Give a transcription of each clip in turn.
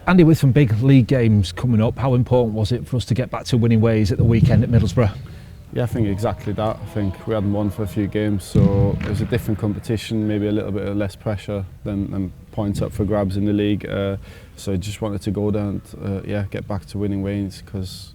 Andy, with some big league games coming up, how important was it for us to get back to winning ways at the weekend at Middlesbrough? Yeah, I think exactly that. I think we hadn't won for a few games, so it was a different competition, maybe a little bit of less pressure than points up for grabs in the league. So I just wanted to go there and get back to winning ways, because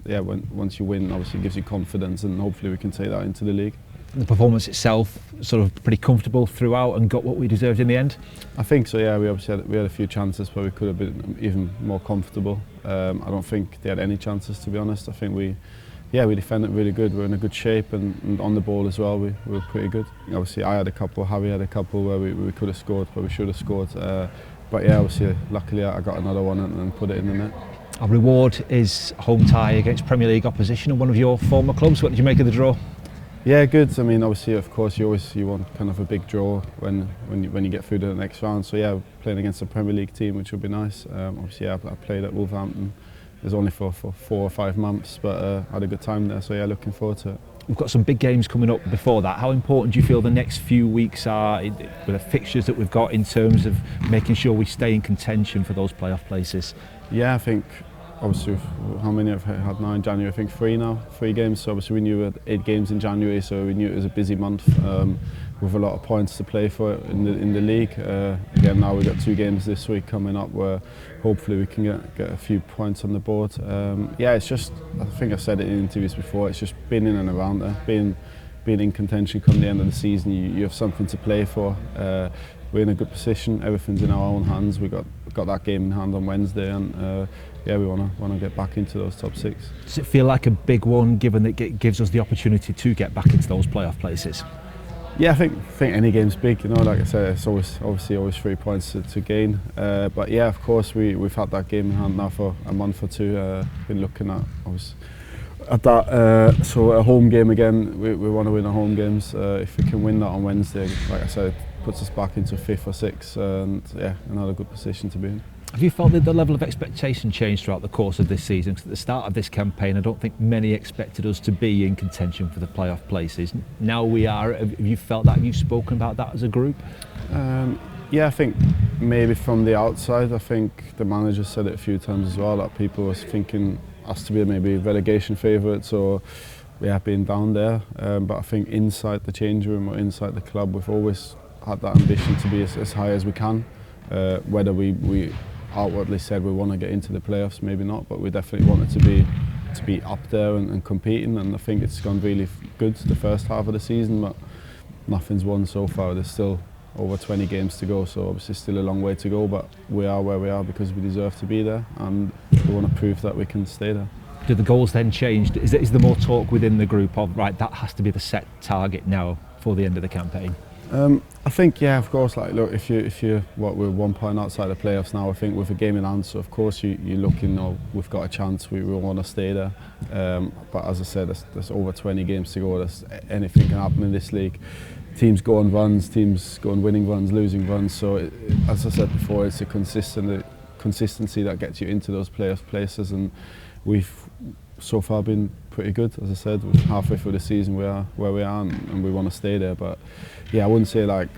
once you win, obviously it gives you confidence, and hopefully we can take that into the league. The performance itself, sort of pretty comfortable throughout and got what we deserved in the end? I think so, yeah. We obviously had a few chances where we could have been even more comfortable. I don't think they had any chances, to be honest. I think we defended really good. We're in a good shape, and on the ball as well, we were pretty good. Obviously I had a couple, Harry had a couple where we could have scored, but we should have scored. But yeah, obviously luckily I got another one and put it in the net. Our reward is home tie against Premier League opposition and one of your former clubs. What did you make of the draw? Yeah, good. I mean, obviously, of course, you want kind of a big draw when you get through to the next round. So yeah, playing against a Premier League team, which would be nice. Obviously, I played at Wolverhampton. It was only for 4 or 5 months, but I had a good time there. So yeah, looking forward to it. We've got some big games coming up before that. How important do you feel the next few weeks are with the fixtures that we've got in terms of making sure we stay in contention for those playoff places? Yeah, I think obviously how many have had now in January? I think 3 now, 3 games. So obviously we knew we had 8 games in January, so we knew it was a busy month with a lot of points to play for in the league. Again, now we've got 2 games this week coming up where hopefully we can get a few points on the board. It's just, I think I've said it in interviews before, it's just being in and around there, being in contention come the end of the season. You have something to play for. We're in a good position. Everything's in our own hands. We got that game in hand on Wednesday, and we want to get back into those top 6. Does it feel like a big one, given that it gives us the opportunity to get back into those playoff places? Yeah, I think any game's big. You know, like I said, it's always 3 points to gain. But yeah, of course, we've had that game in hand now for a month or 2. Been looking at that. So a home game again. We want to win our home games. If we can win that on Wednesday, like I said, puts us back into 5th or 6th, and yeah, another good position to be in. Have you felt that the level of expectation changed throughout the course of this season? Because at the start of this campaign, I don't think many expected us to be in contention for the playoff places. Now we are. Have you felt that? Have you spoken about that as a group? Yeah, I think maybe from the outside, I think the manager said it a few times as well, that people were thinking us to be maybe relegation favourites or being down there. But I think inside the change room or inside the club, we've always had that ambition to be as high as we can. Whether we outwardly said we want to get into the playoffs, maybe not, but we definitely wanted to be up there and competing, and I think it's gone really good the first half of the season, but nothing's won so far. There's still over 20 games to go, so obviously still a long way to go, but we are where we are because we deserve to be there, and we want to prove that we can stay there. Do the goals then change? Is there more talk within the group of, right, that has to be the set target now for the end of the campaign? I think, yeah, of course, like, look, if you're we're 1 point outside the playoffs now, I think with a game in hand, so of course you're looking, we've got a chance, we want to stay there. But as I said, there's over 20 games to go. Anything can happen in this league. Teams go on runs, teams go on winning runs, losing runs. So as I said before, it's a consistency that gets you into those playoff places, and we've so far been pretty good. As I said, we're halfway through the season, we are where we are, and we want to stay there. But yeah, I wouldn't say like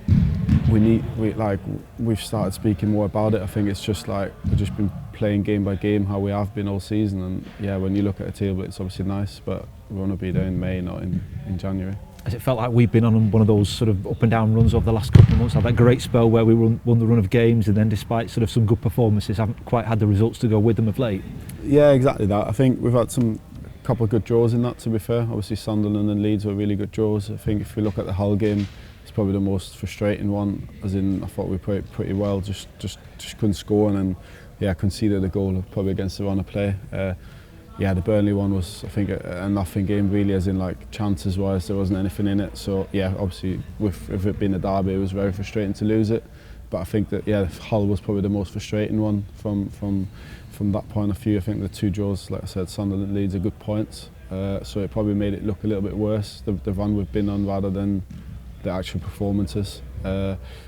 we've started speaking more about it. I think it's just like we've just been playing game by game how we have been all season, and yeah, when you look at a table, it's obviously nice, but we want to be there in May, not in January. Has it felt like we've been on one of those sort of up and down runs over the last couple of months? Had that great spell where we won the run of games, and then despite sort of some good performances, haven't quite had the results to go with them of late? Yeah, exactly that. I think we've had some couple of good draws in that, to be fair. Obviously Sunderland and Leeds were really good draws. I think if we look at the Hull game, it's probably the most frustrating one, as in I thought we played pretty well, just couldn't score, and then conceded a goal probably against the run of play. The Burnley one was, I think, a nothing game really, as in like chances wise there wasn't anything in it. So yeah, obviously with it being a derby, it was very frustrating to lose it. But I think that Hull was probably the most frustrating one from that point of view. I think the 2 draws, like I said, Sunderland, Leeds, are good points. So it probably made it look a little bit worse, the run we've been on, rather than the actual performances.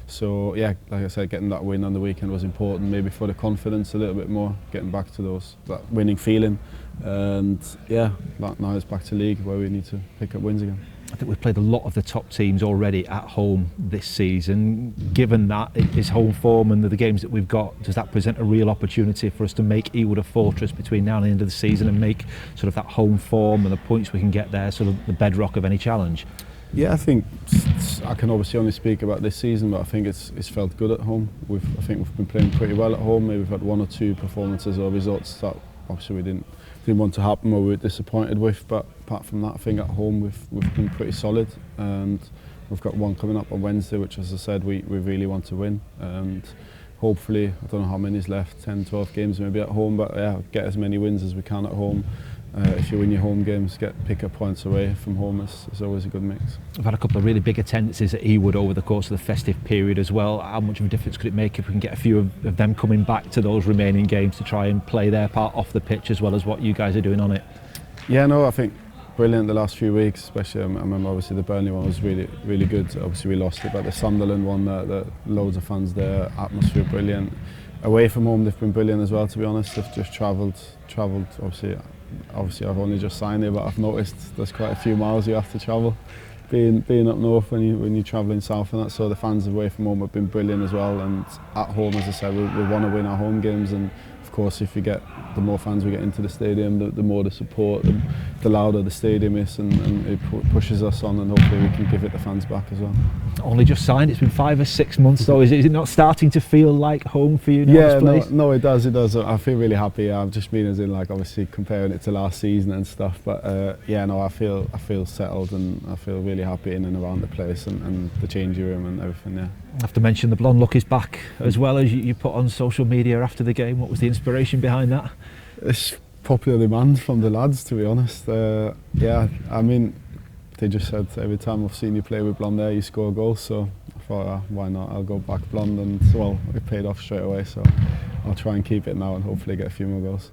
So yeah, like I said, getting that win on the weekend was important, maybe for the confidence a little bit more, getting back to that winning feeling. And yeah, now it's back to league where we need to pick up wins again. I think we've played a lot of the top teams already at home this season. Given that it's home form and the games that we've got, does that present a real opportunity for us to make Ewood a fortress between now and the end of the season and make sort of that home form and the points we can get there sort of the bedrock of any challenge? Yeah, I think I can obviously only speak about this season, but I think it's felt good at home. I think we've been playing pretty well at home. Maybe we've had one or two performances or results that obviously we didn't want to happen or we were disappointed with, but apart from that, I think at home we've been pretty solid, and we've got one coming up on Wednesday, which, as I said, we really want to win, and hopefully, I don't know how many's left, 10, 12 games maybe at home, but yeah, get as many wins as we can at home. If you win your home games, pick up points away from home is always a good mix. We've had a couple of really big attendances at Ewood over the course of the festive period as well. How much of a difference could it make if we can get a few of them coming back to those remaining games to try and play their part off the pitch as well as what you guys are doing on it? Yeah, no, I think brilliant the last few weeks, especially I remember obviously the Burnley one was really, really good. Obviously we lost it, but the Sunderland one, the loads of fans there, atmosphere brilliant. Away from home they've been brilliant as well, to be honest. They've just travelled obviously I've only just signed here, but I've noticed there's quite a few miles you have to travel being up north when you're travelling south and that, so the fans away from home have been brilliant as well, and at home, as I said, we want to win our home games, and of course if you get the more fans we get into the stadium, the more the support, the louder the stadium is, and it pushes us on, and hopefully we can give it the fans back as well. Only just signed, it's been 5 or 6 months though. Is it not starting to feel like home for you now? Yeah, no, it does. I feel really happy. I've just been as in like obviously comparing it to last season and stuff, but yeah, no, I feel settled, and I feel really happy in and around the place, and the changing room and everything. Yeah. I have to mention the blonde look is back as well, as you put on social media after the game. What was the inspiration behind that? It's popular demand from the lads, to be honest. Yeah, I mean, they just said every time I've seen you play with blonde hair, you score goals. So I thought, why not? I'll go back blonde, and well, it paid off straight away. So I'll try and keep it now and hopefully get a few more goals.